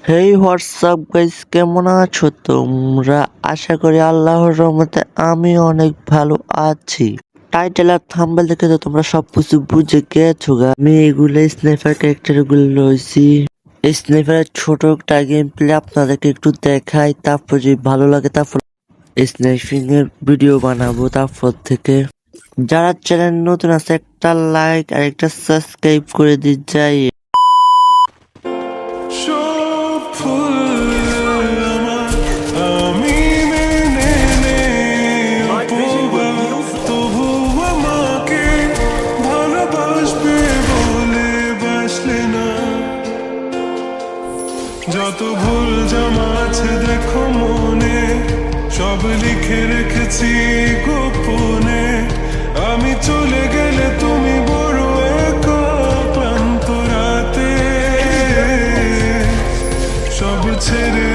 হেই WhatsApp guys, কেমন আছো তোমরা? আশা করি আল্লাহর রহমতে আমি অনেক ভালো আছি। টাইটেল আর থাম্বনেল দেখে তো তোমরা সবকিছু বুঝে গেছো গা। আমি এগুলো স্নাইপার ক্যারেক্টার গুলো লইছি। এই স্নাইপারের ছোট একটা গেম প্লে আপনাদেরকে একটু দেখাই, তারপর যদি ভালো লাগে তারপর স্নাইপিং এর ভিডিও বানাবো। তারপর থেকে যারা চ্যানেল নতুন আছে একটা লাইক আর একটা সাবস্ক্রাইব করে দিয়ে যাই। সব ফুল আমার আমি মেনে নেব, তবু আমাকে ভালোবাসবে বলে বাসলে না। যত ভুল জমা আছে দেখো মনে, সব লিখে রেখেছি গোপনে। আমি চলে গেলে তুমি বড় একা ক্লান্ত রাতে, সব ছেড়ে